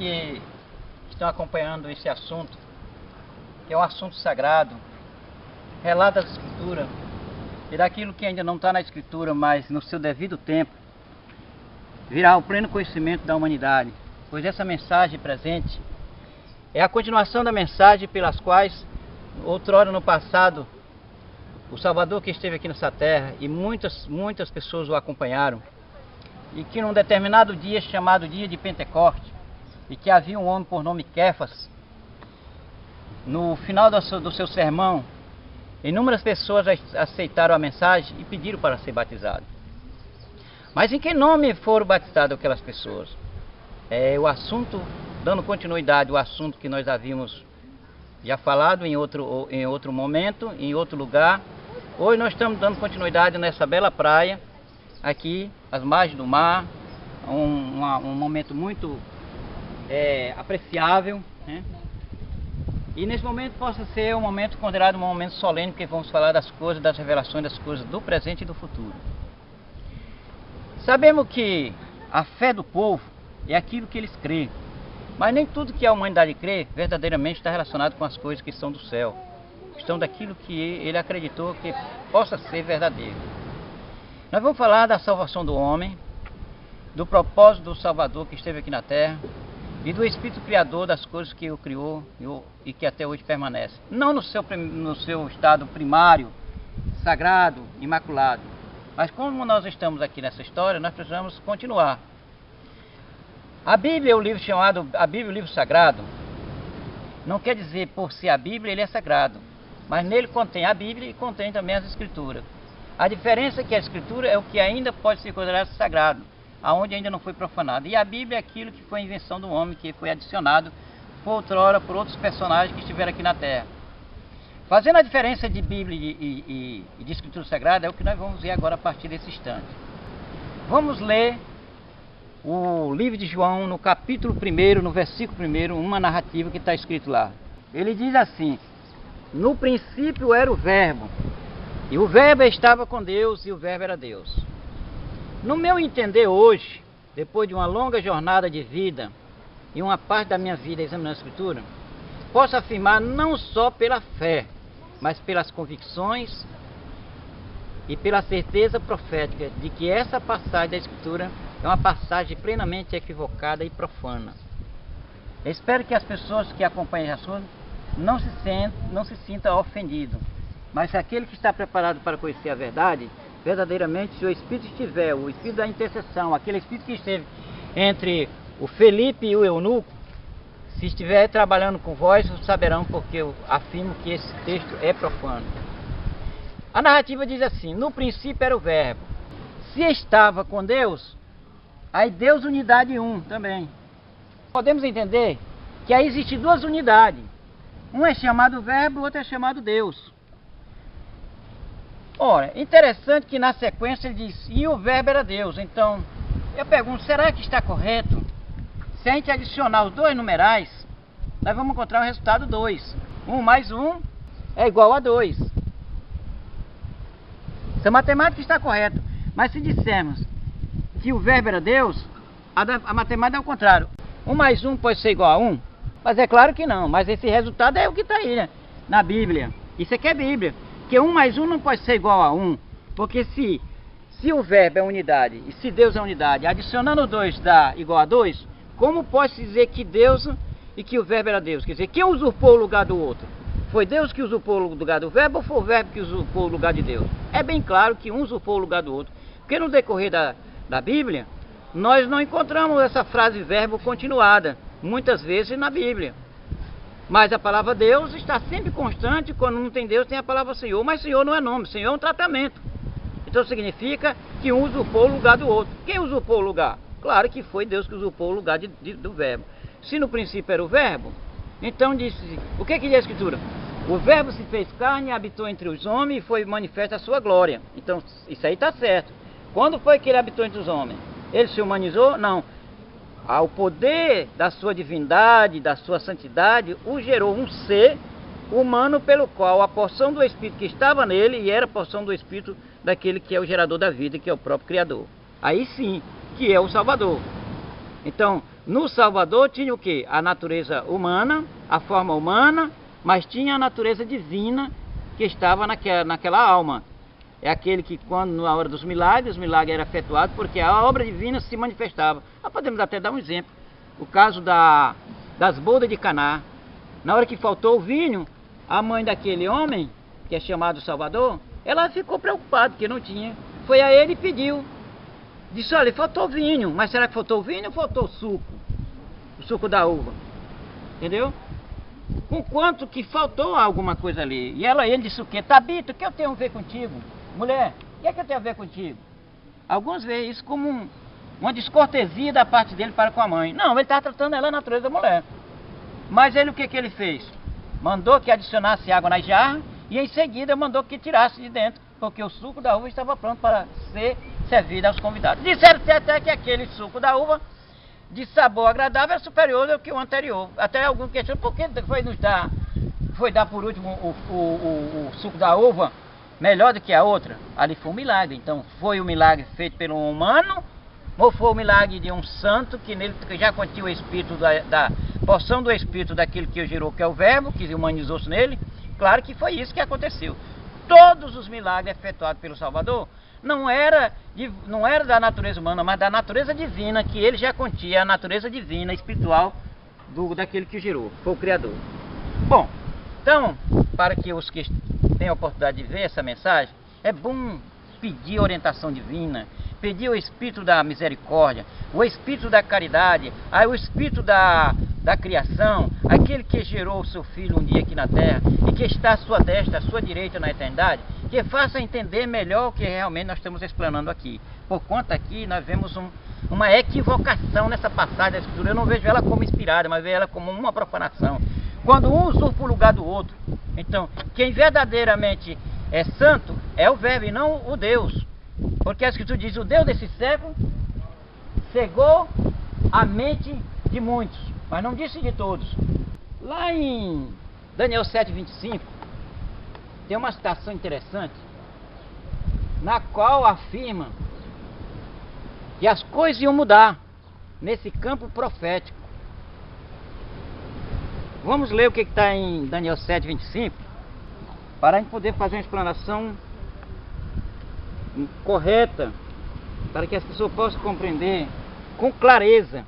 que estão acompanhando esse assunto, que é um assunto sagrado, relata da Escritura, e daquilo que ainda não está na Escritura, mas no seu devido tempo, virá o pleno conhecimento da humanidade, pois essa mensagem presente é a continuação da mensagem pelas quais, outrora no passado, o Salvador que esteve aqui nessa terra, e muitas pessoas o acompanharam, e que num determinado dia, chamado dia de Pentecoste, e que havia um homem por nome Kefas, no final do seu sermão, inúmeras pessoas aceitaram a mensagem e pediram para ser batizados. Mas em que nome foram batizadas aquelas pessoas? É o assunto, dando continuidade ao assunto que nós havíamos já falado em outro momento, em outro lugar. Hoje nós estamos dando continuidade nessa bela praia, aqui, às margens do mar, um momento muito apreciável, né? E nesse momento possa ser um momento considerado um momento solene, porque vamos falar das coisas, das revelações, das coisas do presente e do futuro. Sabemos que a fé do povo é aquilo que eles creem, mas nem tudo que a humanidade crê verdadeiramente está relacionado com as coisas que são do céu, estão daquilo que ele acreditou que possa ser verdadeiro. Nós vamos falar da salvação do homem, do propósito do Salvador que esteve aqui na terra, e do Espírito Criador das coisas que o criou e que até hoje permanece. Não no seu estado primário, sagrado, imaculado. Mas como nós estamos aqui nessa história, nós precisamos continuar. A Bíblia, o livro chamado a Bíblia, o livro sagrado, não quer dizer por ser a Bíblia ele é sagrado, mas nele contém a Bíblia e contém também as Escrituras. A diferença é que a Escritura é o que ainda pode ser considerado sagrado, aonde ainda não foi profanado. E a Bíblia é aquilo que foi invenção do homem, que foi adicionado por outrora por outros personagens que estiveram aqui na Terra. Fazendo a diferença de Bíblia e de Escritura Sagrada é o que nós vamos ver agora a partir desse instante. Vamos ler o livro de João no capítulo 1, no versículo 1, uma narrativa que está escrito lá. Ele diz assim: no princípio era o Verbo, e o Verbo estava com Deus, e o Verbo era Deus. No meu entender hoje, depois de uma longa jornada de vida e uma parte da minha vida examinando a Escritura, posso afirmar não só pela fé, mas pelas convicções e pela certeza profética de que essa passagem da Escritura é uma passagem plenamente equivocada e profana. Eu espero que as pessoas que acompanham esse assunto não se sintam ofendidos, mas aquele que está preparado para conhecer a verdade, verdadeiramente, se o Espírito estiver, o Espírito da intercessão, aquele Espírito que esteve entre o Felipe e o eunuco, se estiver trabalhando com vós, saberão porque eu afirmo que esse texto é profano. A narrativa diz assim: no princípio era o Verbo. Se estava com Deus, aí Deus unidade um também. Podemos entender que aí existem duas unidades. Um é chamado Verbo, o outro é chamado Deus. Ora, interessante que na sequência ele diz, e o Verbo era Deus. Então, eu pergunto, será que está correto? Se a gente adicionar os dois numerais, nós vamos encontrar o resultado 2. 1 mais 1 é igual a 2. Essa matemática está correta. Mas se dissermos que o Verbo era Deus, a matemática é o contrário. 1 mais 1 pode ser igual a 1? Mas é claro que não. Mas esse resultado é o que está aí, né? Na Bíblia. Isso aqui é Bíblia. Porque 1 mais 1 não pode ser igual a 1, porque se o Verbo é unidade e se Deus é unidade, adicionando 2 dá igual a 2, como pode-se dizer que Deus e que o Verbo era Deus? Quer dizer, quem usurpou o lugar do outro? Foi Deus que usurpou o lugar do Verbo ou foi o Verbo que usurpou o lugar de Deus? É bem claro que um usurpou o lugar do outro, porque no decorrer da Bíblia, nós não encontramos essa frase verbo continuada, muitas vezes na Bíblia. Mas a palavra Deus está sempre constante. Quando não tem Deus, tem a palavra Senhor. Mas Senhor não é nome, Senhor é um tratamento. Então significa que um usurpou o lugar do outro. Quem usurpou o lugar? Claro que foi Deus que usurpou o lugar do Verbo. Se no princípio era o Verbo, então disse, o que diz a Escritura? O Verbo se fez carne, habitou entre os homens e foi manifesta a sua glória. Então isso aí está certo. Quando foi que ele habitou entre os homens? Ele se humanizou? Não. Ao poder da sua divindade, da sua santidade, o gerou um ser humano pelo qual a porção do Espírito que estava nele e era a porção do Espírito daquele que é o gerador da vida, que é o próprio Criador. Aí sim, que é o Salvador. Então, No Salvador tinha o quê? A natureza humana, a forma humana, mas tinha a natureza divina que estava naquela alma. É aquele que quando na hora dos milagres, o milagre era efetuado porque a obra divina se manifestava. Nós podemos até dar um exemplo. O caso das bodas de Caná. Na hora que faltou o vinho, a mãe daquele homem, que é chamado Salvador, ela ficou preocupada porque não tinha. Foi a ele e pediu. Disse, olha, faltou vinho, mas será que faltou vinho ou faltou suco? O suco da uva. Entendeu? Com quanto que faltou alguma coisa ali. E ele disse o quê? Tabita, o que eu tenho a ver contigo? Mulher, o que é que eu tenho a ver contigo? Alguns veem isso como uma descortesia da parte dele para com a mãe. Não, ele estava tratando ela a natureza da mulher. Mas ele o que ele fez? Mandou que adicionasse água na jarra e em seguida mandou que tirasse de dentro, porque o suco da uva estava pronto para ser servido aos convidados. Disseram até que aquele suco da uva de sabor agradável é superior ao que o anterior. Até algum questionam, por que foi dar por último o suco da uva melhor do que a outra? Ali foi um milagre. Então foi um milagre feito pelo humano ou foi o milagre de um santo que nele já continha o espírito da porção do espírito daquele que o gerou, que é o verbo, que humanizou-se nele? Claro que foi isso que aconteceu. Todos os milagres efetuados pelo Salvador não era da natureza humana, mas da natureza divina, que ele já continha, a natureza divina, espiritual daquele que o gerou, foi o Criador. Bom, então, para que os que têm a oportunidade de ver essa mensagem, é bom pedir orientação divina, pedir o Espírito da misericórdia, o Espírito da caridade, o Espírito da criação, aquele que gerou o seu Filho um dia aqui na terra e que está à sua destra, à sua direita na eternidade, que faça entender melhor o que realmente nós estamos explanando aqui. Por conta aqui nós vemos uma equivocação nessa passagem da Escritura. Eu não vejo ela como inspirada, mas vejo ela como uma profanação. Quando um usurpa o lugar do outro. Então, quem verdadeiramente é santo é o Verbo e não o Deus. Porque a Escritura diz, o Deus desse século cegou a mente de muitos, mas não disse de todos. Lá em Daniel 7:25, tem uma citação interessante, na qual afirma que as coisas iam mudar nesse campo profético. Vamos ler o que está em Daniel 7:25, para a gente poder fazer uma explanação correta, para que as pessoas possam compreender com clareza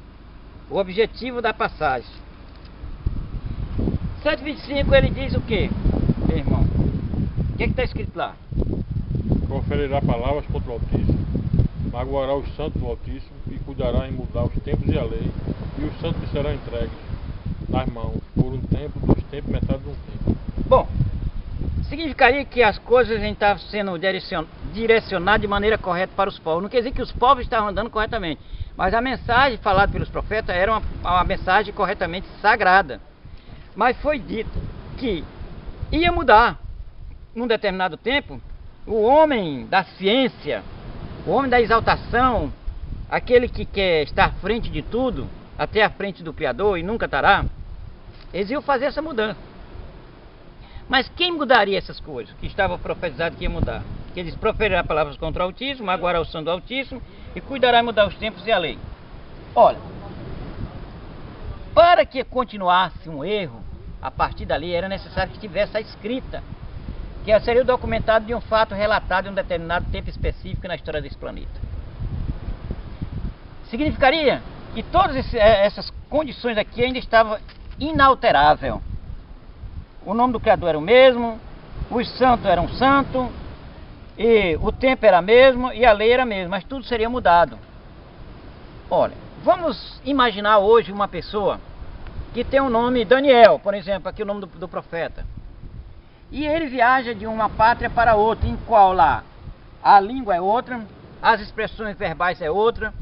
o objetivo da passagem. 7:25 ele diz o que, meu irmão? O que está escrito lá? Proferirá palavras contra o Altíssimo, magoará os santos do Altíssimo e cuidará em mudar os tempos e a lei, e os santos lhe serão entregues nas mãos por um tempo, 2 tempos, metade de um tempo. Bom, significaria que as coisas estavam sendo direcionadas de maneira correta para os povos. Não quer dizer que os povos estavam andando corretamente, mas a mensagem falada pelos profetas era uma mensagem corretamente sagrada. Mas foi dito que ia mudar num determinado tempo. O homem da ciência, o homem da exaltação, aquele que quer estar à frente de tudo, até à frente do Criador e nunca estará, eles iam fazer essa mudança. Mas quem mudaria essas coisas que estava profetizado que ia mudar? Que eles proferirá palavras contra o Altíssimo, magoará o santo do Altíssimo e cuidará em mudar os tempos e a lei. Olha, para que continuasse um erro, a partir dali era necessário que tivesse a escrita, que seria o documentado de um fato relatado em um determinado tempo específico na história desse planeta. Significaria que todas essas condições aqui ainda estavam inalteráveis. O nome do Criador era o mesmo, os santos eram santos, e o tempo era mesmo, e a lei era a mesma, mas tudo seria mudado. Olha, vamos imaginar hoje uma pessoa que tem o nome Daniel, por exemplo, aqui o nome do profeta. E ele viaja de uma pátria para outra, em qual lá a língua é outra, as expressões verbais é outra,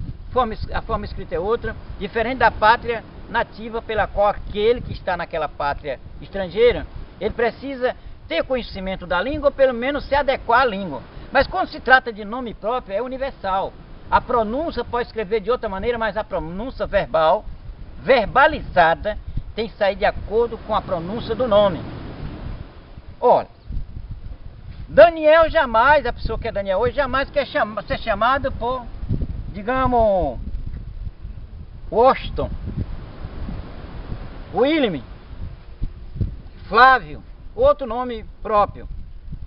a forma escrita é outra, diferente da pátria nativa pela qual aquele que está naquela pátria estrangeira, ele precisa ter conhecimento da língua, ou pelo menos se adequar à língua. Mas quando se trata de nome próprio, é universal. A pronúncia pode escrever de outra maneira, mas a pronúncia verbalizada, tem que sair de acordo com a pronúncia do nome. Olha, Daniel jamais, a pessoa que é Daniel hoje, jamais quer ser chamado por, digamos, Washington, William, Flávio, outro nome próprio.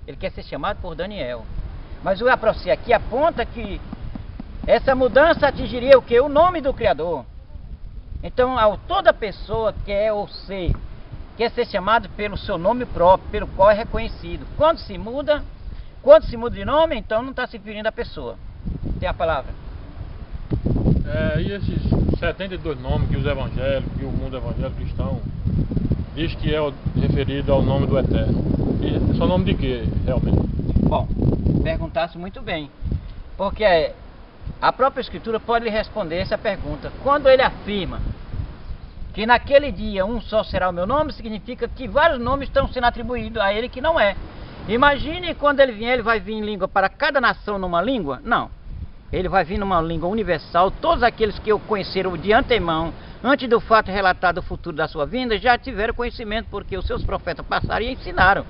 Ele quer ser chamado por Daniel. Mas a profecia aqui aponta que essa mudança atingiria o que? O nome do Criador. Então, toda pessoa quer ser chamado pelo seu nome próprio, pelo qual é reconhecido. Quando se muda de nome, então não está se referindo à pessoa. Tem a palavra. E esses 72 nomes que os evangélicos, que o mundo evangélico cristão diz que é referido ao nome do Eterno. E são nome de quê, realmente? Bom, perguntasse muito bem. Porque a própria Escritura pode lhe responder essa pergunta. Quando ele afirma que naquele dia um só será o meu nome, significa que vários nomes estão sendo atribuídos a ele que não é. Imagine quando ele vier, ele vai vir em língua para cada nação numa língua? Não. Ele vai vir numa língua universal. Todos aqueles que o conheceram de antemão, antes do fato relatado do futuro da sua vinda, já tiveram conhecimento, porque os seus profetas passaram e ensinaram.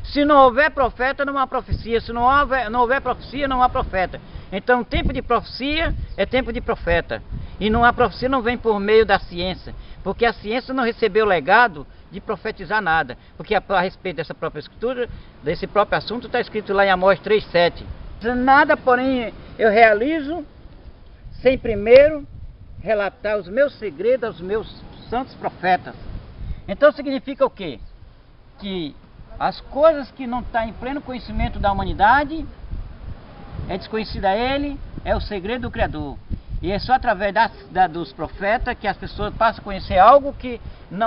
Se não houver profeta, não há profecia. Se não houver profecia, não há profeta. Então, tempo de profecia é tempo de profeta. E a profecia não vem por meio da ciência, porque a ciência não recebeu o legado de profetizar nada. Porque a respeito dessa própria escritura, desse próprio assunto, está escrito lá em Amós 3,7. Nada, porém, eu realizo sem primeiro relatar os meus segredos aos meus santos profetas. Então significa o quê? Que as coisas que não estão em pleno conhecimento da humanidade, é desconhecida a ele, é o segredo do Criador. E é só através dos profetas que as pessoas passam a conhecer algo que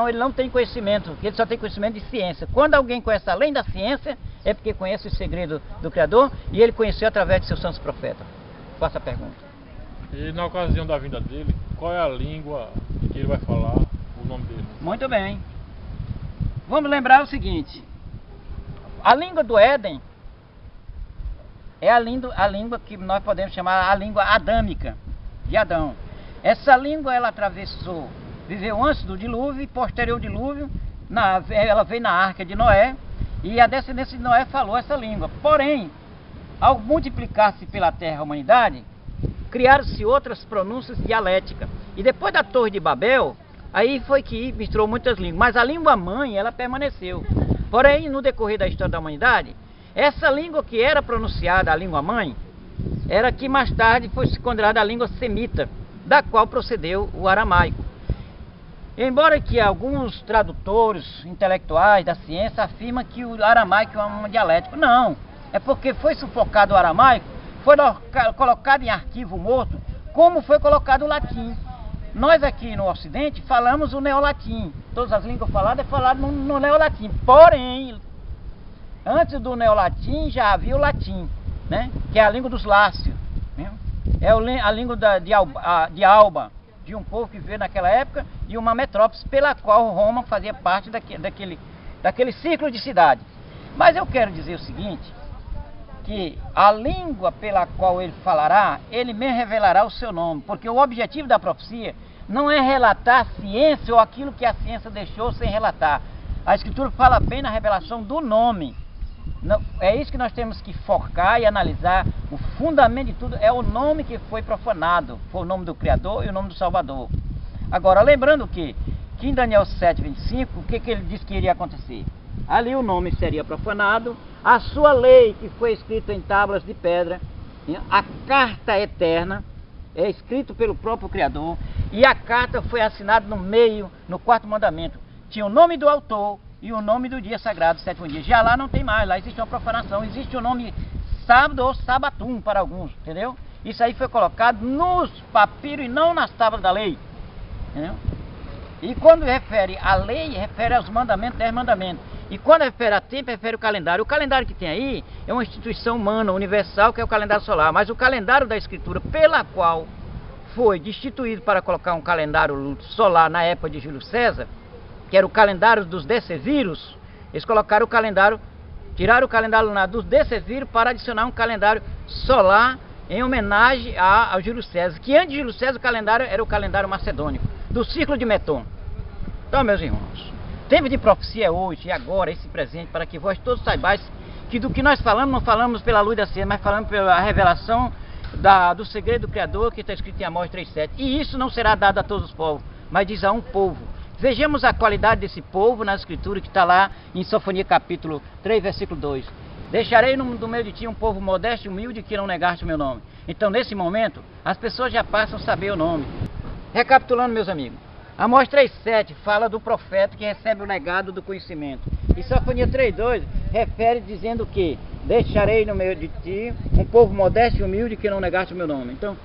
ele não tem conhecimento, que ele só tem conhecimento de ciência. Quando alguém conhece além da ciência, é porque conhece o segredo do Criador, e ele conheceu através de seus santos profetas. Faça a pergunta. E na ocasião da vinda dele, qual é a língua que ele vai falar, o nome dele? Muito bem. Vamos lembrar o seguinte. A língua do Éden é a língua que nós podemos chamar a língua adâmica, de Adão. Essa língua ela viveu antes do dilúvio e posterior ao dilúvio, ela veio na arca de Noé, e a descendência de Noé falou essa língua. Porém, ao multiplicar-se pela terra a humanidade, criaram-se outras pronúncias dialéticas. E depois da Torre de Babel, aí foi que misturou muitas línguas, mas a língua mãe ela permaneceu. Porém, no decorrer da história da humanidade, essa língua que era pronunciada, a língua mãe, era que mais tarde foi considerada a língua semita, da qual procedeu o aramaico. Embora que alguns tradutores intelectuais da ciência afirmam que o aramaico é um dialético. Não, é porque foi sufocado o aramaico, foi colocado em arquivo morto, como foi colocado o latim. Nós aqui no Ocidente falamos o neolatim. Todas as línguas faladas é falado no neolatim. Porém, antes do neolatim já havia o latim, né? Que é a língua dos lácios, né? É a língua de Alba, de um povo que veio naquela época, e uma metrópole pela qual Roma fazia parte daquele ciclo de cidade. Mas eu quero dizer o seguinte, que a língua pela qual ele falará, ele mesmo revelará o seu nome, porque o objetivo da profecia não é relatar a ciência ou aquilo que a ciência deixou sem relatar. A Escritura fala bem na revelação do nome. Não, é isso que nós temos que focar e analisar. O fundamento de tudo é o nome que foi profanado. Foi o nome do Criador e o nome do Salvador. Agora, lembrando que em Daniel 7:25, o que ele disse que iria acontecer? Ali o nome seria profanado, a sua lei que foi escrita em tábuas de pedra, a carta eterna, é escrito pelo próprio Criador, e a carta foi assinada no meio, no quarto mandamento. Tinha o nome do autor e o nome do dia sagrado, sétimo dia. Já lá não tem mais, lá existe uma profanação, existe o nome sábado ou sabatum para alguns, entendeu? Isso aí foi colocado nos papiros e não nas tábuas da lei, entendeu? E quando refere à lei, refere aos mandamentos, 10 mandamentos. E quando refere a tempo, refere o calendário. O calendário que tem aí é uma instituição humana, universal, que é o calendário solar. Mas o calendário da Escritura, pela qual foi destituído para colocar um calendário solar na época de Júlio César, que era o calendário dos decevírus, eles colocaram o calendário, tiraram o calendário lunar dos decevírus para adicionar um calendário solar em homenagem a Júlio César, que antes de Júlio César o calendário era o calendário macedônico, do ciclo de Meton. Então, meus irmãos, tempo de profecia é hoje, e agora, esse presente, para que vós todos saibais que do que nós falamos, não falamos pela luz da ciência, mas falamos pela revelação do segredo do Criador que está escrito em Amós 3,7. E isso não será dado a todos os povos, mas diz a um povo. Vejamos a qualidade desse povo na escritura que está lá em Sofonia capítulo 3, versículo 2. Deixarei no meio de ti um povo modesto e humilde que não negaste o meu nome. Então, nesse momento, as pessoas já passam a saber o nome. Recapitulando, meus amigos, Amós 3,7 fala do profeta que recebe o legado do conhecimento. E Sofonia 3,2 refere dizendo que deixarei no meio de ti um povo modesto e humilde que não negaste o meu nome. Então,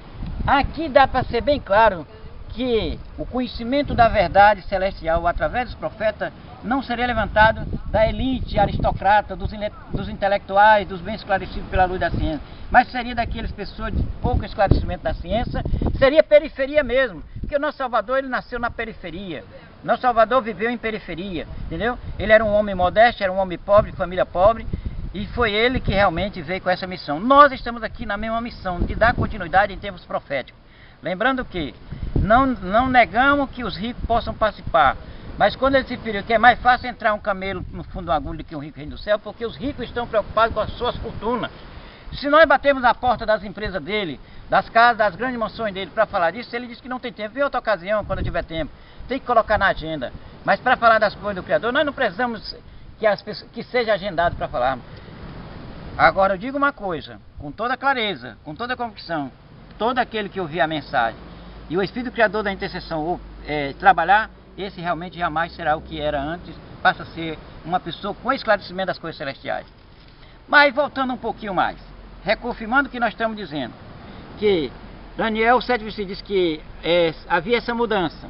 aqui dá para ser bem claro que o conhecimento da verdade celestial através dos profetas não seria levantado da elite aristocrata, dos intelectuais, dos bem esclarecidos pela luz da ciência, mas seria daquelas pessoas de pouco esclarecimento da ciência, seria periferia mesmo, porque o nosso Salvador ele nasceu na periferia, nosso Salvador viveu em periferia, entendeu? Ele era um homem modesto, era um homem pobre, de família pobre, e foi ele que realmente veio com essa missão. Nós estamos aqui na mesma missão, de dar continuidade em termos proféticos. Lembrando que não negamos que os ricos possam participar, mas quando ele se referiu que é mais fácil entrar um camelo no fundo de uma agulha do que um rico reino do céu, porque os ricos estão preocupados com as suas fortunas. Se nós batermos na porta das empresas dele, das casas, das grandes mansões dele para falar disso, ele diz que não tem tempo. Vê outra ocasião, quando tiver tempo, tem que colocar na agenda. Mas para falar das coisas do Criador, nós não precisamos que seja agendado para falarmos. Agora eu digo uma coisa, com toda clareza, com toda convicção, todo aquele que ouvir a mensagem e o Espírito Criador da intercessão trabalhar, esse realmente jamais será o que era antes, passa a ser uma pessoa com esclarecimento das coisas celestiais. Mas voltando um pouquinho mais, reconfirmando o que nós estamos dizendo, que Daniel 7,5 diz que havia essa mudança,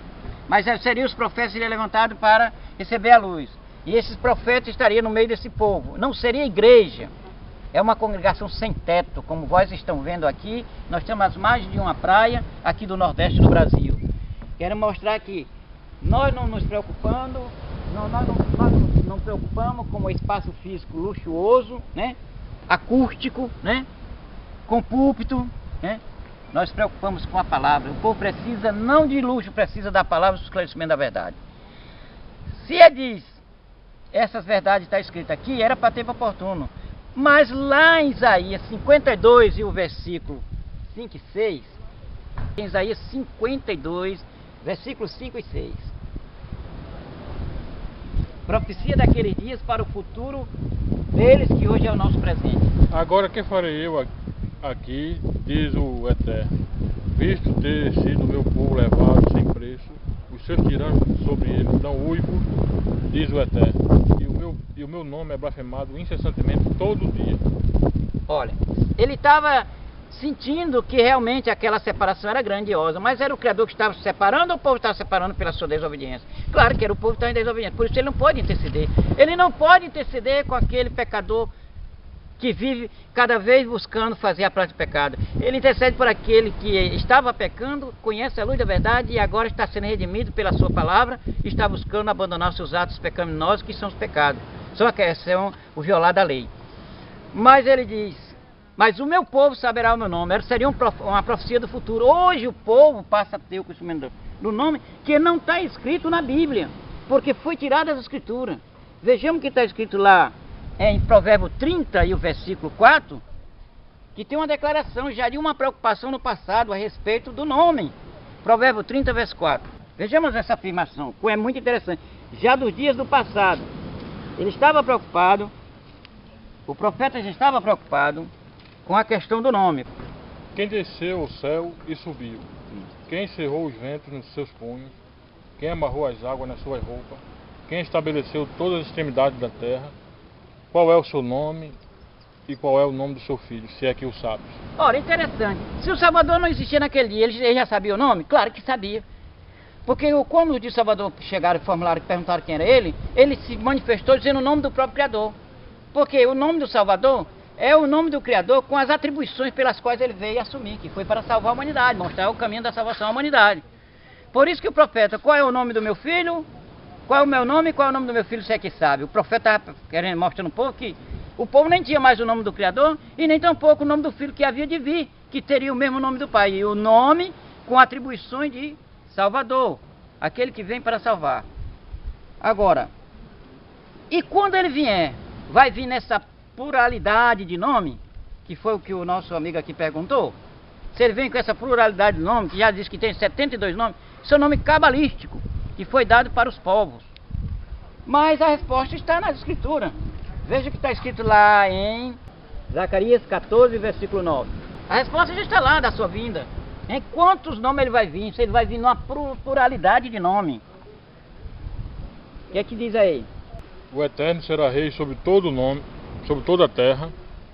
mas seriam os profetas seriam levantados para receber a luz, e esses profetas estariam no meio desse povo, não seria igreja. É uma congregação sem teto, como vós estão vendo aqui. Nós estamos às margens de uma praia aqui do Nordeste do Brasil. Quero mostrar que nós não nos preocupamos, nós não preocupamos com o espaço físico luxuoso, né? Acústico, né? Com púlpito, né? Nós preocupamos com a palavra. O povo precisa não de luxo, precisa da palavra, do esclarecimento da verdade. Se ele diz, essas verdades estão escritas aqui, era para tempo oportuno. Mas lá em Isaías 52 e o versículo 5 e 6, em Isaías 52, versículos 5 e 6, profecia daqueles dias para o futuro deles, que hoje é o nosso presente. Agora que farei eu aqui, diz o Eterno, visto ter sido meu povo levado sem preço, os seus tiranos sobre ele dão uivo, diz o Eterno, e o meu nome é blasfemado incessantemente todo dia. Olha, ele estava sentindo que realmente aquela separação era grandiosa, mas era o Criador que estava se separando ou o povo estava se separando pela sua desobediência? Claro que era o povo que estava em desobediência, por isso ele não pode interceder. Ele não pode interceder com aquele pecador que vive cada vez buscando fazer a prática de pecado. Ele intercede por aquele que estava pecando, conhece a luz da verdade e agora está sendo redimido pela sua palavra e está buscando abandonar os seus atos pecaminosos, que são os pecados, são o violar da lei. Mas ele diz, mas o meu povo saberá o meu nome. Seria uma profecia do futuro. Hoje o povo passa a ter o conhecimento do nome que não está escrito na Bíblia, porque foi tirado das Escrituras. Vejamos o que está escrito lá em Provérbio 30 e o versículo 4, que tem uma declaração já de uma preocupação no passado a respeito do nome. Provérbio 30, verso 4. Vejamos essa afirmação, que é muito interessante. Já dos dias do passado, ele estava preocupado, o profeta já estava preocupado com a questão do nome. Quem desceu ao céu e subiu, quem cerrou os ventos nos seus punhos, quem amarrou as águas nas suas roupas, quem estabeleceu todas as extremidades da terra, qual é o seu nome e qual é o nome do seu filho, se é que o sabes? Ora, interessante. Se o Salvador não existia naquele dia, ele já sabia o nome? Claro que sabia. Porque quando os de Salvador chegaram e formularam e perguntaram quem era ele se manifestou dizendo o nome do próprio Criador. Porque o nome do Salvador é o nome do Criador com as atribuições pelas quais ele veio assumir, que foi para salvar a humanidade, mostrar o caminho da salvação à humanidade. Por isso que o profeta, qual é o nome do meu filho? Qual é o meu nome e qual é o nome do meu filho, se é que sabe? O profeta estava querendo mostrar um pouco que o povo nem tinha mais o nome do Criador e nem tampouco o nome do filho que havia de vir, que teria o mesmo nome do Pai. E o nome com atribuições de Salvador, aquele que vem para salvar. Agora, e quando ele vier, vai vir nessa pluralidade de nome, que foi o que o nosso amigo aqui perguntou? Se ele vem com essa pluralidade de nomes, que já diz que tem 72 nomes, isso é um nome cabalístico, que foi dado para os povos. Mas a resposta está nas escrituras. Veja o que está escrito lá em Zacarias 14, versículo 9. A resposta já está lá da sua vinda. Em quantos nomes ele vai vir? Se ele vai vir numa pluralidade de nome. O que é que diz aí? O Eterno será rei sobre todo o nome, sobre toda a terra,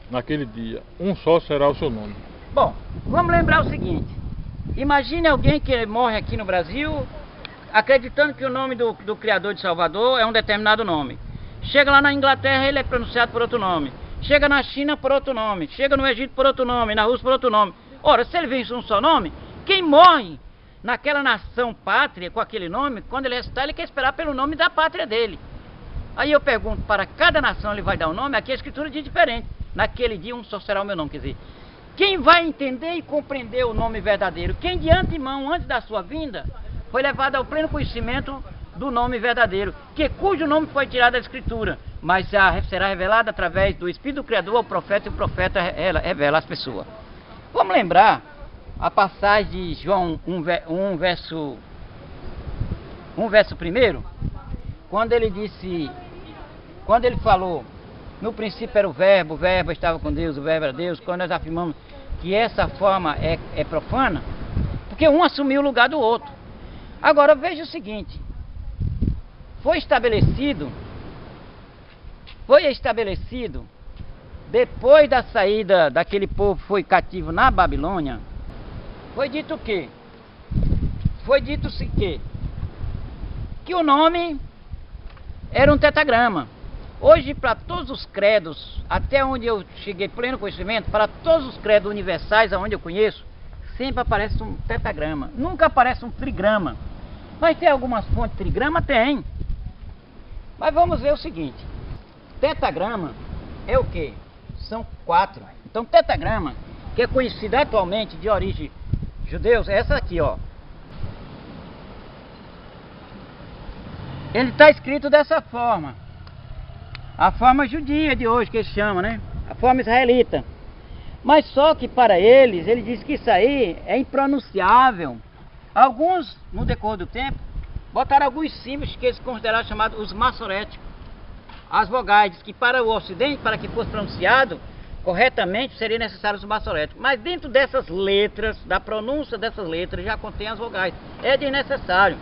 naquele dia. Um só será o seu nome. Bom, vamos lembrar o seguinte. Imagine alguém que morre aqui no Brasil, acreditando que o nome do Criador de Salvador é um determinado nome. Chega lá na Inglaterra, ele é pronunciado por outro nome. Chega na China por outro nome. Chega no Egito por outro nome. Na Rússia por outro nome. Ora, se ele vem com um só nome, quem morre naquela nação pátria com aquele nome, quando ele ressuscitar, ele quer esperar pelo nome da pátria dele. Aí eu pergunto, para cada nação ele vai dar um nome? Aqui a escritura diz diferente. Naquele dia um só será o meu nome. Quer dizer, quem vai entender e compreender o nome verdadeiro? Quem de antemão, antes da sua vinda, foi levado ao pleno conhecimento do nome verdadeiro, cujo nome foi tirado da escritura, mas será revelado através do Espírito do Criador ao profeta, e o profeta revela às pessoas. Vamos lembrar a passagem de João 1 verso 1, quando ele falou, no princípio era o verbo estava com Deus, o verbo era Deus. Quando nós afirmamos que essa forma é profana, porque um assumiu o lugar do outro. Agora veja o seguinte, foi estabelecido depois da saída daquele povo que foi cativo na Babilônia, foi dito o quê? Foi dito-se que o nome era um tetragrama. Hoje, para todos os credos, até onde eu cheguei pleno conhecimento, para todos os credos universais aonde eu conheço, sempre aparece um tetragrama, nunca aparece um trigrama. Mas tem algumas fontes de trigrama? Tem. Mas vamos ver o seguinte, tetragrama é o que? São 4. Então tetragrama, que é conhecido atualmente de origem judeus, é essa aqui, ó. Ele está escrito dessa forma. A forma judia de hoje que eles chamam, né? A forma israelita. Mas só que para eles, ele diz que isso aí é impronunciável. Alguns, no decorrer do tempo, botaram alguns símbolos que eles consideraram chamados os maçoréticos. As vogais, diz que para o ocidente, para que fosse pronunciado corretamente, seria necessário os maçoréticos. Mas dentro dessas letras, da pronúncia dessas letras, já contém as vogais. É desnecessário.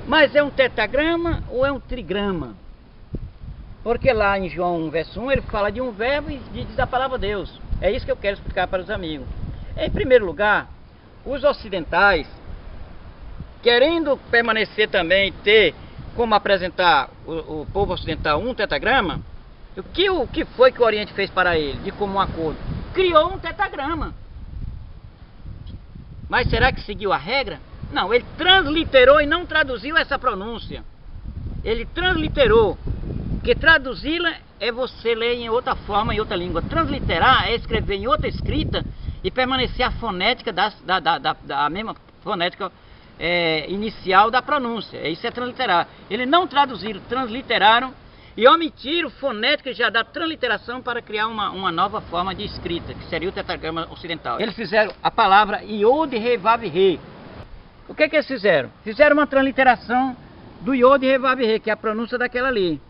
Mas é um tetragrama ou é um trigrama? Porque lá em João 1, verso 1, ele fala de um verbo e diz a palavra Deus. É isso que eu quero explicar para os amigos. Em primeiro lugar, os ocidentais, querendo permanecer também, ter como apresentar o povo ocidental um tetragrama, o que foi que o Oriente fez para ele, de comum acordo? Criou um tetragrama. Mas será que seguiu a regra? Não, ele transliterou e não traduziu essa pronúncia. Ele transliterou. Porque traduzi-la é você ler em outra forma, em outra língua. Transliterar é escrever em outra escrita e permanecer a fonética da mesma fonética inicial da pronúncia. Isso é transliterar. Eles não traduziram, transliteraram e omitiram fonética já da transliteração para criar uma nova forma de escrita, que seria o tetragrama ocidental. Eles fizeram a palavra Yod He Vav He. O que eles fizeram? Fizeram uma transliteração do Yod He Vav He, que é a pronúncia daquela ali.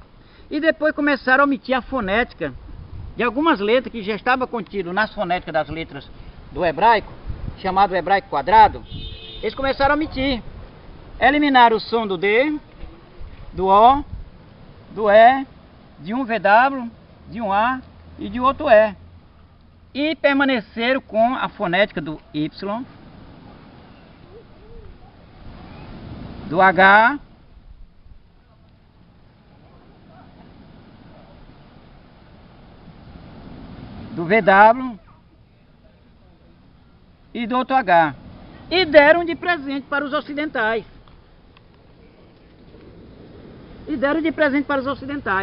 E depois começaram a omitir a fonética de algumas letras que já estava contido nas fonéticas das letras do hebraico, chamado hebraico quadrado. Eles começaram a omitir. Eliminaram o som do D, do O, do E, de um VW, de um A e de outro E. E permaneceram com a fonética do Y, do H, do VW e do outro H. E deram de presente para os ocidentais.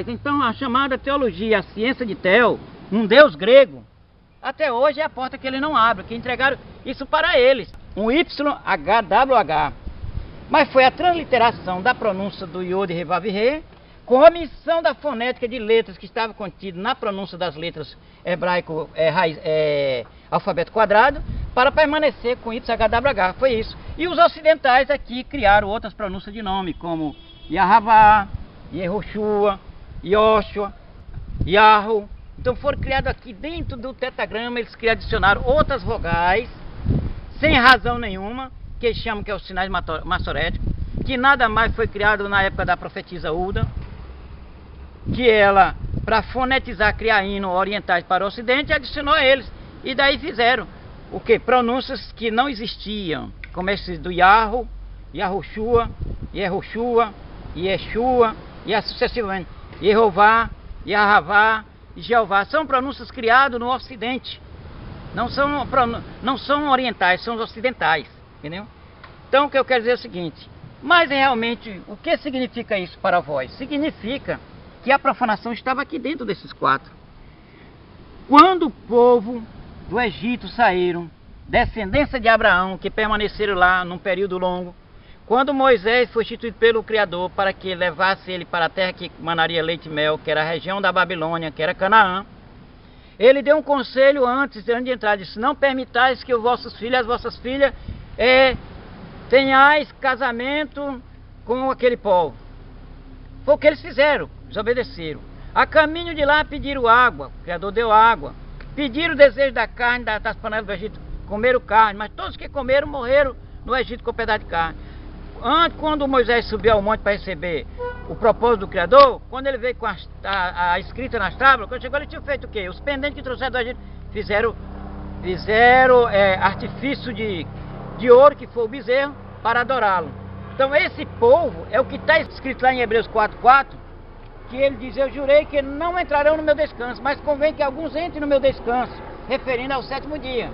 Então a chamada teologia, a ciência de Tel, um deus grego, até hoje é a porta que ele não abre, que entregaram isso para eles. Um YHWH. Mas foi a transliteração da pronúncia do Yod He Vav He, com a omissão da fonética de letras que estava contido na pronúncia das letras hebraico alfabeto quadrado, para permanecer com YHWH, foi isso. E os ocidentais aqui criaram outras pronúncias de nome, como Yahavá, Yehoshua, Yoshua, Yahoo. Então foram criados aqui dentro do tetagrama, eles que adicionaram outras vogais, sem razão nenhuma, que eles chamam que é os sinais massoréticos, que nada mais foi criado na época da profetisa Uda, que ela, para fonetizar, criar hino orientais para o ocidente, adicionou eles. E daí fizeram o que? Pronúncias que não existiam, como esses do Yahoo, Yahushua, Yehoshua, Yeshua, e assim sucessivamente. Yehová, Yahavá e Jeová. São pronúncias criadas no ocidente. Não são orientais, são ocidentais. Entendeu? Então o que eu quero dizer é o seguinte. Mas realmente, o que significa isso para vós? Significa que a profanação estava aqui dentro desses quatro. Quando o povo do Egito saíram, descendência de Abraão, que permaneceram lá num período longo, quando Moisés foi instituído pelo Criador para que levasse ele para a terra que manaria leite e mel, que era a região da Babilônia, que era Canaã, ele deu um conselho antes de entrar, disse: não permitais que os vossos filhos e as vossas filhas tenhais casamento com aquele povo. Foi o que eles fizeram, desobedeceram. A caminho de lá pediram água, o Criador deu água. Pediram o desejo da carne das panelas do Egito, comeram carne, mas todos que comeram morreram no Egito com um pedaço de carne. Antes, quando Moisés subiu ao monte para receber o propósito do Criador, quando ele veio com a escrita nas tábuas, quando chegou ele tinha feito o quê? Os pendentes que trouxeram do Egito fizeram artifício de ouro, que foi o bezerro, para adorá-lo. Então esse povo é o que está escrito lá em Hebreus 4:4, que ele diz: eu jurei que não entrarão no meu descanso, mas convém que alguns entrem no meu descanso, referindo ao sétimo dia.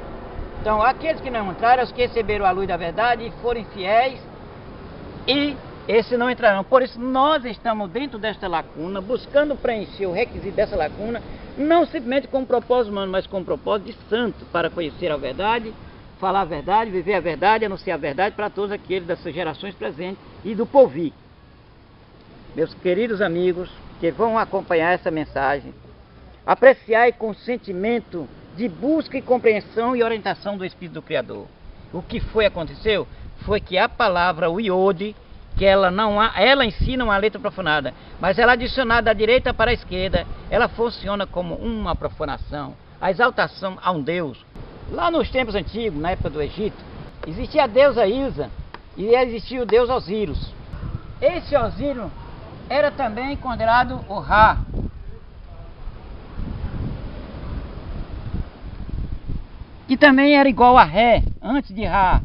Então aqueles que não entraram, os que receberam a luz da verdade e forem fiéis, e esses não entrarão. Por isso nós estamos dentro desta lacuna, buscando preencher o requisito dessa lacuna, não simplesmente com um propósito humano, mas com um propósito de santo, para conhecer a verdade, falar a verdade, viver a verdade, anunciar a verdade para todos aqueles dessas gerações presentes e do porvir. Meus queridos amigos que vão acompanhar essa mensagem, apreciai com sentimento de busca e compreensão e orientação do Espírito do Criador. O que aconteceu foi que a palavra, o iode, que ela em si não é uma letra profanada, mas ela adicionada da direita para a esquerda, ela funciona como uma profanação, a exaltação a um Deus. Lá nos tempos antigos, na época do Egito, existia a deusa Isa e existia o deus Osíris. Esse Osíris era também considerado o Ra. Que também era igual a Ré, antes de Ra.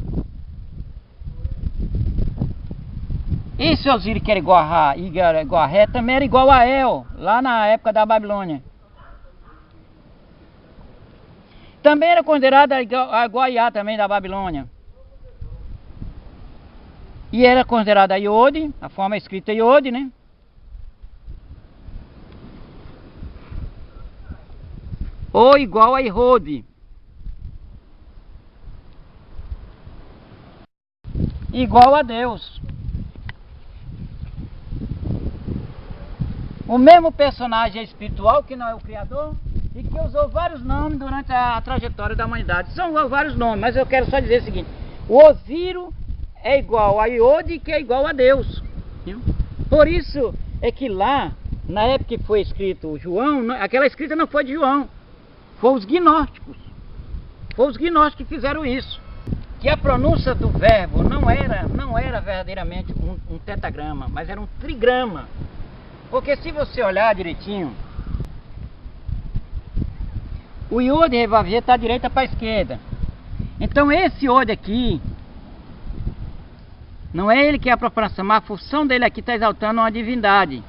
Esse Osíris que era igual a Ra e era igual a Ré, também era igual a El, lá na época da Babilônia. Também era considerado igual a Iá também da Babilônia. E era considerada a Iode, a forma escrita Iode, né? Ou igual a Irode. Igual a Deus. O mesmo personagem espiritual, que não é o Criador, e que usou vários nomes durante a trajetória da humanidade. São vários nomes, mas eu quero só dizer o seguinte: o Osíris é igual a Iode, que é igual a Deus. Por isso é que lá, na época que foi escrito João, aquela escrita não foi de João, foi os gnósticos. Foi os gnósticos que fizeram isso. Que a pronúncia do verbo não era verdadeiramente um tetagrama, mas era um trigrama. Porque se você olhar direitinho, o iode revavier está da direita para a esquerda. Então esse iode aqui, não é ele que é a profanação, mas a função dele aqui está exaltando uma divindade.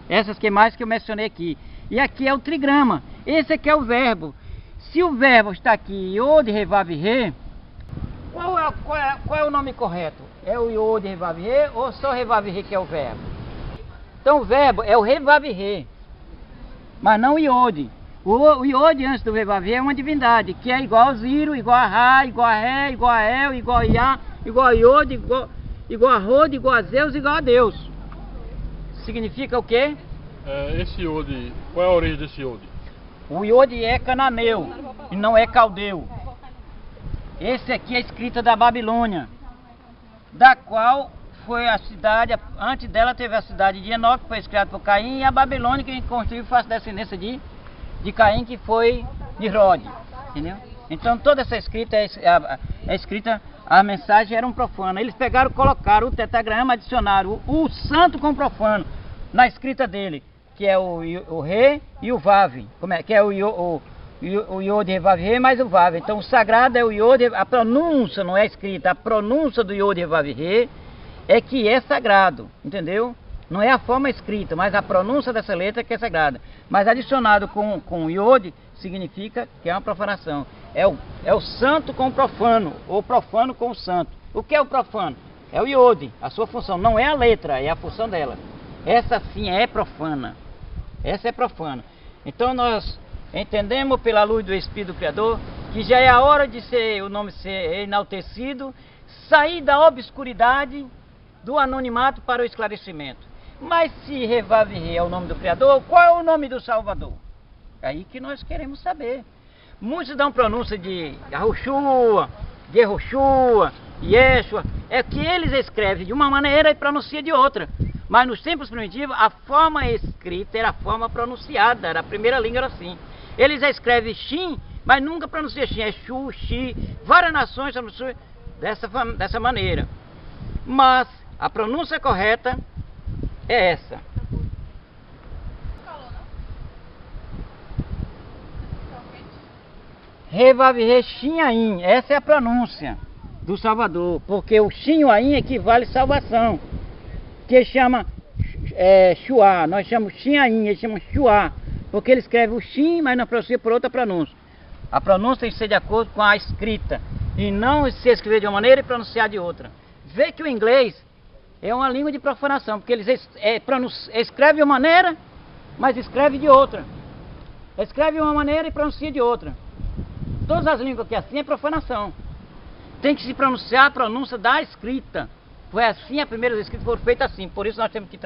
Essas que eu mencionei aqui. E aqui é o trigrama. Esse aqui é o verbo. Se o verbo está aqui, iode revavier, qual é o nome correto? É o iode revavier ou só revavier que é o verbo? Então o verbo é o revavier, mas não o iode. O iode antes do revavier é uma divindade, que é igual a Ziro, igual a Ra, igual a Ré, igual a El, igual a Iá, igual a Iode, igual a Rode, igual a Zeus, igual a Deus. Significa o quê? Esse iode, qual é a origem desse iode? O iode é cananeu e não é caldeu. Esse aqui é a escrita da Babilônia, da qual foi a cidade, antes dela teve a cidade de Enoque, que foi criada por Caim, e a Babilônia que construiu foi a descendência de Caim, que foi Nimrod, entendeu? Então toda essa escrita é escrita, a mensagem era um profano. Eles pegaram, colocaram o tetragrama, adicionaram o santo com o profano na escrita dele, que é o Ré e o Vav, que é o Iod, Vav, Ré mais o Vav. Então o sagrado é o Iod, a pronúncia não é escrita, a pronúncia do Iod, Vav, Ré é que é sagrado, entendeu? Não é a forma escrita, mas a pronúncia dessa letra que é sagrada. Mas adicionado com Iod significa que é uma profanação. É o santo com o profano, ou profano com o santo. O que é o profano? É o Iod, a sua função. Não é a letra, é a função dela. Essa sim é profana. Essa é profana. Então nós entendemos pela luz do Espírito do Criador que já é a hora de o nome ser enaltecido, sair da obscuridade, do anonimato para o esclarecimento. Mas se Revavir é o nome do Criador, qual é o nome do Salvador? É aí que nós queremos saber. Muitos dão pronúncia de Yahushua, Yehoshua, Yeshua. É que eles escrevem de uma maneira e pronunciam de outra. Mas nos tempos primitivos, a forma escrita era a forma pronunciada. Era a primeira língua era assim. Eles escrevem Shin, mas nunca pronunciam Shin. É Shu, Shi. Várias nações pronunciam dessa maneira. Mas a pronúncia correta é essa. Revavir Shinhaim, essa é a pronúncia do Salvador, porque o Shinhaim equivale a salvação, que chama Shua, nós chamamos Shinhaim, eles chamam Shua, porque ele escreve o Shin, mas não pronuncia por outra pronúncia. A pronúncia tem que ser de acordo com a escrita, e não se escrever de uma maneira e pronunciar de outra. Vê que o inglês é uma língua de profanação, porque eles escrevem de uma maneira, mas escreve de outra. Escreve de uma maneira e pronuncia de outra. Todas as línguas que é assim é profanação. Tem que se pronunciar a pronúncia da escrita. Foi assim, as primeiras escritas foram feitas assim. Por isso nós temos que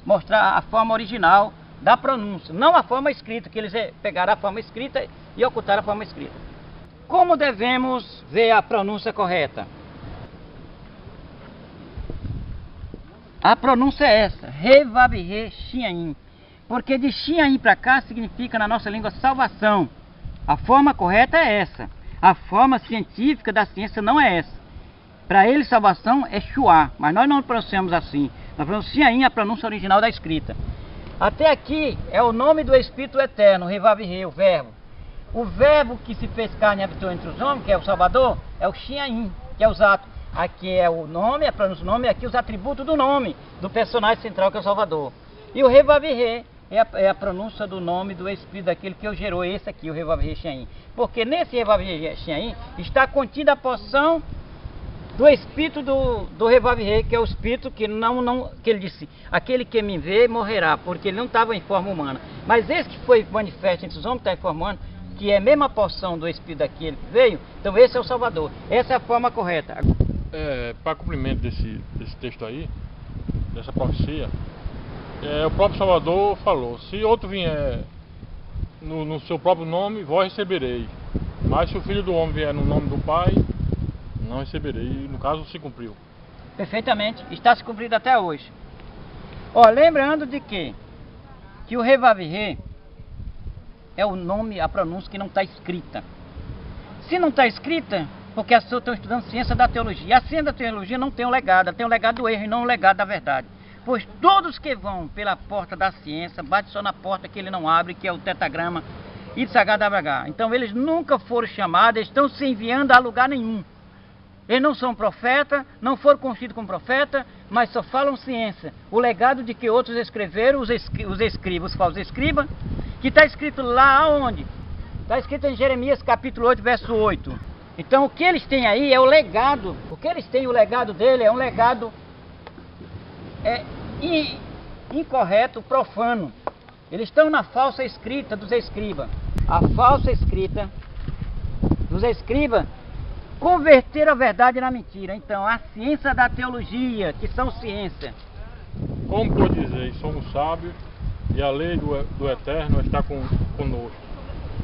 mostrar a forma original da pronúncia. Não a forma escrita, que eles pegaram a forma escrita e ocultaram a forma escrita. Como devemos ver a pronúncia correta? A pronúncia é essa, Revavir Shinhaim. Porque de Shinhaim para cá significa na nossa língua salvação. A forma correta é essa. A forma científica da ciência não é essa. Para ele salvação é Shua, mas nós não pronunciamos assim. Nós pronunciamos a pronúncia original da escrita. Até aqui é o nome do Espírito Eterno, Revavir, o verbo. O verbo que se fez carne e habitou entre os homens, que é o Salvador, é o Shinhaim, que é os atos. Aqui é o nome, a pronúncia do nome, e aqui os atributos do nome, do personagem central que é o Salvador. E o Revavir é a pronúncia do nome do Espírito daquele que o gerou, esse aqui, o Revavir Shinhaim. Porque nesse Revavir Shinhaim está contida a porção do Espírito do Revavir, que é o Espírito que que ele disse, aquele que me vê morrerá, porque ele não estava em forma humana. Mas esse que foi manifesto entre os homens, está em forma humana, que é a mesma porção do Espírito daquele que veio, então esse é o Salvador. Essa é a forma correta. Para cumprimento desse texto aí, dessa profecia, o próprio Salvador falou: se outro vier no seu próprio nome, vós recebereis. Mas se o Filho do Homem vier no nome do Pai, não receberei. E no caso se cumpriu. Perfeitamente, está se cumprindo até hoje. Ó, lembrando de que o Revavir é o nome, a pronúncia que não está escrita. Se não está escrita, porque as pessoas estão estudando ciência da teologia. E a ciência da teologia não tem um legado, ela tem um legado do erro e não um legado da verdade. Pois todos que vão pela porta da ciência, bate só na porta que ele não abre, que é o tetragrama Itzhagadabragá. Então eles nunca foram chamados, eles estão se enviando a lugar nenhum. Eles não são profeta, não foram constituídos como profeta, mas só falam ciência. O legado de que outros escreveram, os escribas, os falsos escribas, que está escrito lá onde? Está escrito em Jeremias capítulo 8, verso 8. Então o que eles têm aí é o legado. O que eles têm, o legado dele é um legado incorreto, profano. Eles estão na falsa escrita dos escribas. A falsa escrita dos escribas converter a verdade na mentira. Então a ciência da teologia, que são ciência. Como por dizer, somos sábios e a lei do Eterno está conosco.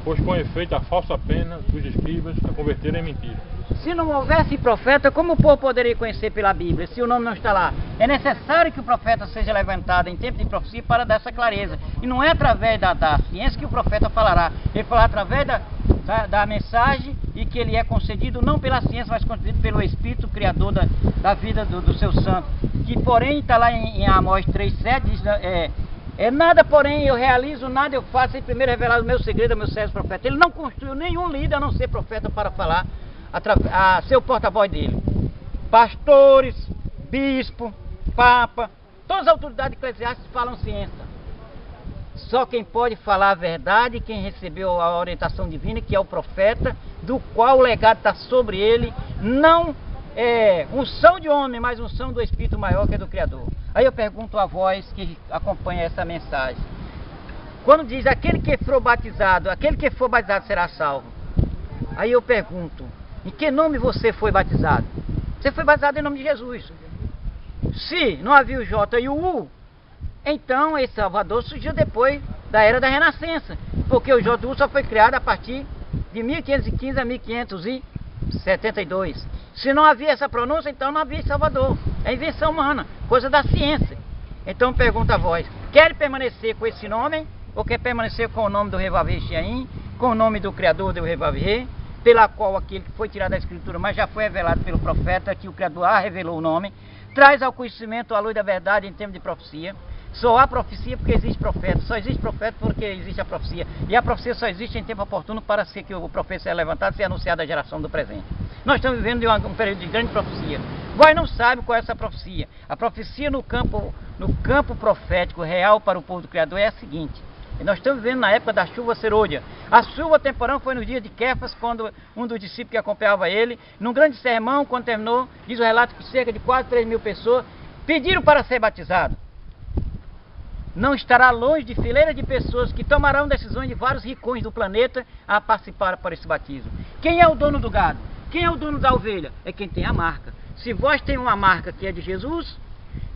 pois com efeito a falsa pena dos escribas a converterem em mentira. Se não houvesse profeta, como o povo poderia conhecer pela Bíblia, se o nome não está lá? É necessário que o profeta seja levantado em tempo de profecia para dar essa clareza. E não é através da ciência que o profeta falará. Ele falará através da mensagem, e que ele é concedido não pela ciência, mas concedido pelo Espírito Criador da vida do seu santo. Que porém está lá em Amós 3,7, diz... nada, porém, eu realizo, nada eu faço, sem primeiro revelar o meu segredo ao meu servo profeta. Ele não construiu nenhum líder a não ser profeta para falar a ser o porta-voz dele. Pastores, bispo, papa, todas as autoridades eclesiásticas falam ciência. Só quem pode falar a verdade, quem recebeu a orientação divina, que é o profeta, do qual o legado está sobre ele, não é unção de homem, mas unção do Espírito maior, que é do Criador. Aí eu pergunto a vós que acompanha essa mensagem. Quando diz aquele que for batizado será salvo. Aí eu pergunto, em que nome você foi batizado? Você foi batizado em nome de Jesus. Se não havia o J e o U, então esse Salvador surgiu depois da Era da Renascença. Porque o J e o U só foi criado a partir de 1515 a 1572. Se não havia essa pronúncia, então não havia Salvador. É invenção humana, coisa da ciência. Então pergunto a vós, quer permanecer com esse nome, ou quer permanecer com o nome do Revavier Chiaim, com o nome do Criador do Revavier, pela qual aquele que foi tirado da Escritura, mas já foi revelado pelo profeta, que o Criador revelou o nome, traz ao conhecimento a luz da verdade em termos de profecia. Só há profecia porque existe profeta, só existe profeta porque existe a profecia. E a profecia só existe em tempo oportuno para ser que o profeta seja levantado e seja anunciado à geração do presente. Nós estamos vivendo de um período de grande profecia. Vós não sabem qual é essa profecia. A profecia no campo profético real para o povo do Criador é a seguinte. E nós estamos vivendo na época da chuva serôdia. A chuva temporã foi nos dias de Quefas, quando um dos discípulos que acompanhava ele, num grande sermão, quando terminou, diz o relato que cerca de quase 3.000 pessoas pediram para ser batizados. Não estará longe de fileira de pessoas que tomarão decisões de vários rincões do planeta a participar para esse batismo. Quem é o dono do gado? Quem é o dono da ovelha? É quem tem a marca. Se vós tem uma marca que é de Jesus,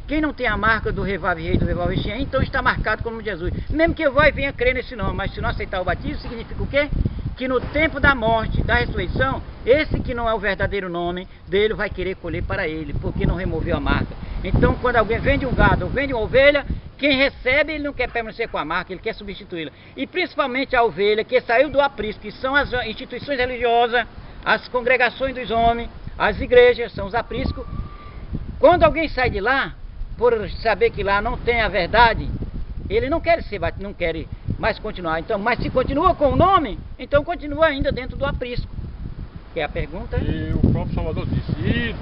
quem não tem a marca do Revavier e do Revavier Chiaim, então está marcado como Jesus. Mesmo que vós venha crer nesse nome, mas se não aceitar o batismo, significa o quê? Que no tempo da morte, da ressurreição, esse que não é o verdadeiro nome dele vai querer colher para ele, porque não removeu a marca. Então, quando alguém vende um gado ou vende uma ovelha, quem recebe, ele não quer permanecer com a marca, ele quer substituí-la. E principalmente a ovelha que saiu do aprisco, que são as instituições religiosas, as congregações dos homens, as igrejas, são os apriscos. Quando alguém sai de lá, por saber que lá não tem a verdade, ele não quer ser batido, não quer mais continuar. Então, mas se continua com o nome, então continua ainda dentro do aprisco. Que é a pergunta. E o próprio Salvador disse, ide,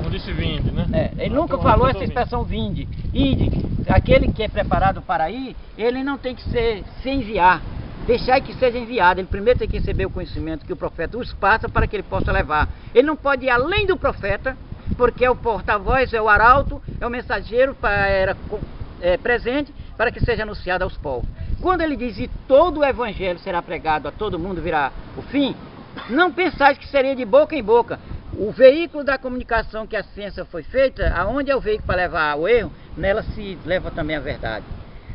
não disse vinde, né? Ele nunca falou essa expressão vinde. Ide, aquele que é preparado para ir, ele não tem que se enviar. Deixar que seja enviado. Ele primeiro tem que receber o conhecimento que o profeta os passa para que ele possa levar. Ele não pode ir além do profeta, porque é o porta-voz, é o arauto, é o mensageiro presente para que seja anunciado aos povos. Quando ele diz, e todo o evangelho será pregado, a todo mundo virá o fim, não pensais que seria de boca em boca. O veículo da comunicação que a ciência foi feita, aonde é o veículo para levar ao erro, nela se leva também a verdade.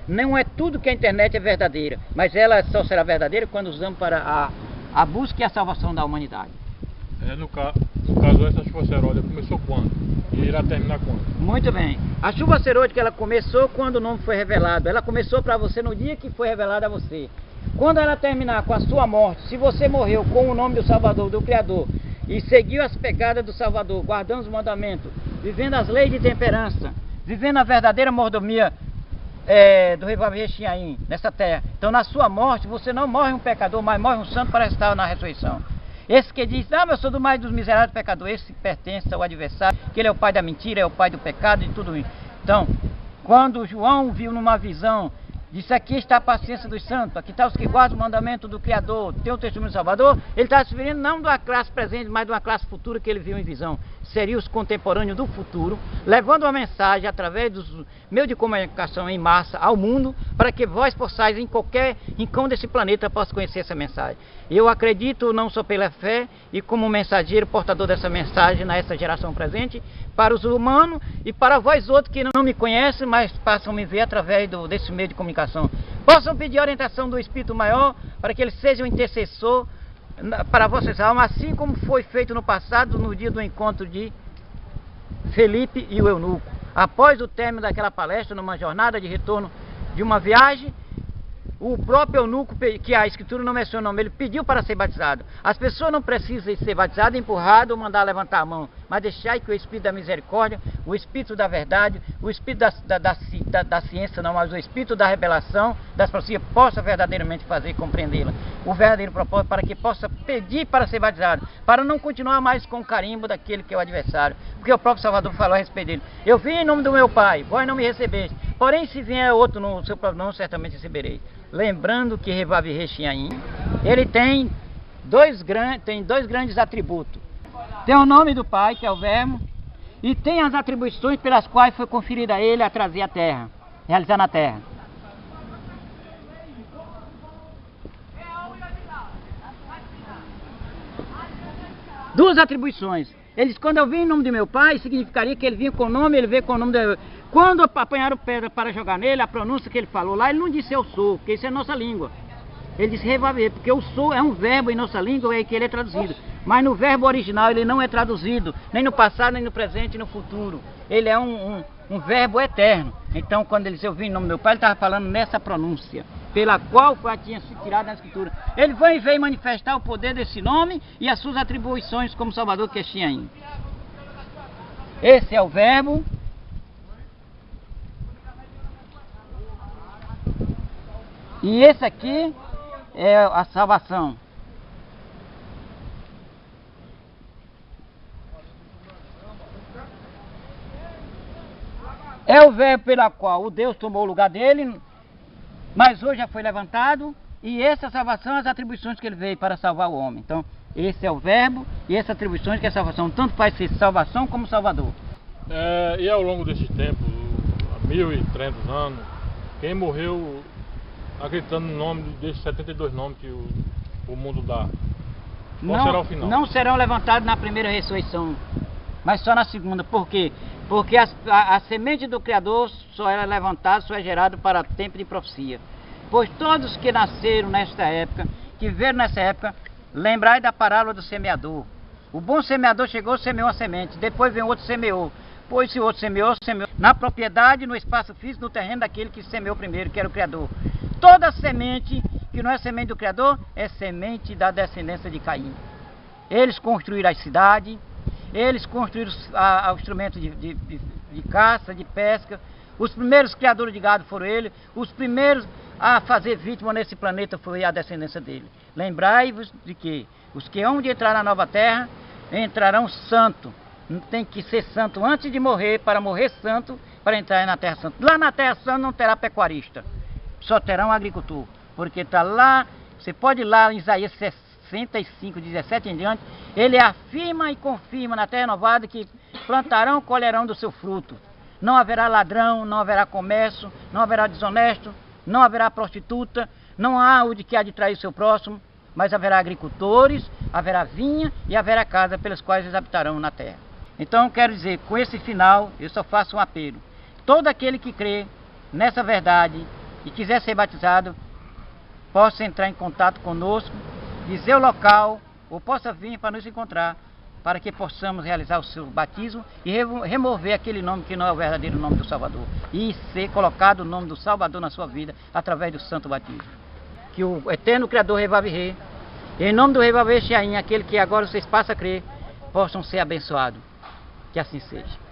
Não é tudo que a internet é verdadeira, mas ela só será verdadeira quando usamos para a busca e a salvação da humanidade. No caso, essa chuva serôdia começou quando? E irá terminar quando? Muito bem. A chuva serôdia ela começou quando o nome foi revelado. Ela começou para você no dia que foi revelado a você. Quando ela terminar com a sua morte, se você morreu com o nome do Salvador, do Criador, e seguiu as pegadas do Salvador, guardando os mandamentos, vivendo as leis de temperança, vivendo a verdadeira mordomia do Revavier Chiaim nessa terra. Então na sua morte, você não morre um pecador, mas morre um santo para estar na ressurreição. Esse que diz, mas eu sou do mais dos miseráveis pecadores, esse pertence ao adversário, que ele é o pai da mentira, é o pai do pecado e tudo isso. Então, quando João viu numa visão, disse, aqui está a paciência dos santos, aqui está os que guardam o mandamento do Criador, tem o testemunho do Salvador, ele está se referindo não de uma classe presente, mas de uma classe futura que ele viu em visão. Seriam os contemporâneos do futuro, levando uma mensagem através dos meios de comunicação em massa ao mundo, para que vós possais em qualquer rincão desse planeta possa conhecer essa mensagem. Eu acredito não só pela fé e como mensageiro, portador dessa mensagem nessa geração presente, para os humanos e para vós outros que não me conhecem, mas passam a me ver através desse meio de comunicação. possam pedir orientação do Espírito Maior para que ele seja o intercessor para vossas almas, assim como foi feito no passado, no dia do encontro de Felipe e o eunuco. Após o término daquela palestra, numa jornada de retorno de uma viagem, o próprio eunuco, que a Escritura não menciona o nome, ele pediu para ser batizado. As pessoas não precisam ser batizadas, empurradas ou mandar levantar a mão, mas deixar que o Espírito da misericórdia, o Espírito da verdade, o Espírito da ciência não, mas o Espírito da revelação, das profecias, possa verdadeiramente fazer compreendê-la. O verdadeiro propósito para que possa pedir para ser batizado, para não continuar mais com o carimbo daquele que é o adversário. Porque o próprio Salvador falou a respeito dele: eu vim em nome do meu Pai, vós não me recebeste. Porém, se vier outro no seu próprio nome, certamente recebereis. Lembrando que Revavirê Xiain, ele tem dois grandes atributos. Tem o nome do Pai, que é o Verbo, e tem as atribuições pelas quais foi conferida a ele a trazer a terra, realizar na terra. Duas atribuições. Ele diz: quando eu vim em nome de meu Pai, significaria que ele vinha com o nome, ele veio com o nome de... Quando apanharam pedra para jogar nele, a pronúncia que ele falou lá, ele não disse eu sou, porque isso é nossa língua. Ele disse Revavirê, porque eu sou é um verbo em nossa língua, é que ele é traduzido. Mas no verbo original ele não é traduzido, nem no passado, nem no presente, nem no futuro. Ele é um verbo eterno. Então, quando ele disse eu vim em nome do meu Pai, ele estava falando nessa pronúncia, pela qual tinha se tirado na Escritura. Ele veio manifestar o poder desse nome e as suas atribuições como Salvador, que é Xiain. Esse é o verbo. E esse aqui é a salvação. É o verbo pela qual o Deus tomou o lugar dele, mas hoje já foi levantado, e essa salvação, as atribuições que ele veio para salvar o homem. Então, esse é o verbo e essas atribuições que é a salvação, tanto faz ser salvação como salvador. E ao longo desse tempo, há 1300 anos, quem morreu acreditando no nome desses 72 nomes que o mundo dá, qual será o final? Não serão levantados na primeira ressurreição, mas só na segunda. Por quê? Porque a semente do Criador só era levantada, só é gerada para tempo de profecia. Pois todos que nasceram nesta época, que viveram nessa época, lembrai da parábola do semeador. O bom semeador chegou, semeou a semente, depois vem outro semeou. Pois se o outro semeou na propriedade, no espaço físico, no terreno daquele que semeou primeiro, que era o Criador. Toda semente que não é semente do Criador, é semente da descendência de Caim. Eles construíram as cidades, eles construíram o instrumento de caça, de pesca. Os primeiros criadores de gado foram eles, os primeiros a fazer vítima nesse planeta foi a descendência dele. Lembrai-vos de que os que hão de entrar na nova terra, entrarão santo. Tem que ser santo antes de morrer, para morrer santo, para entrar na terra santa. Lá na terra santa não terá pecuarista, só terá um agricultor, porque está lá, você pode ir lá em Isaías 65, 17 em diante, ele afirma e confirma na terra renovada que plantarão, colherão do seu fruto. Não haverá ladrão, não haverá comércio, não haverá desonesto, não haverá prostituta, não há o de que há de trair seu próximo, mas haverá agricultores, haverá vinha e haverá casa pelas quais eles habitarão na terra. Então, quero dizer, com esse final, eu só faço um apelo. Todo aquele que crê nessa verdade e quiser ser batizado, possa entrar em contato conosco, dizer o local, ou possa vir para nos encontrar, para que possamos realizar o seu batismo e remover aquele nome que não é o verdadeiro nome do Salvador, e ser colocado o nome do Salvador na sua vida, através do santo batismo. Que o eterno Criador Revavirê, em nome do Revavirê Xiain, aquele que agora vocês passam a crer, possam ser abençoados. Que assim seja.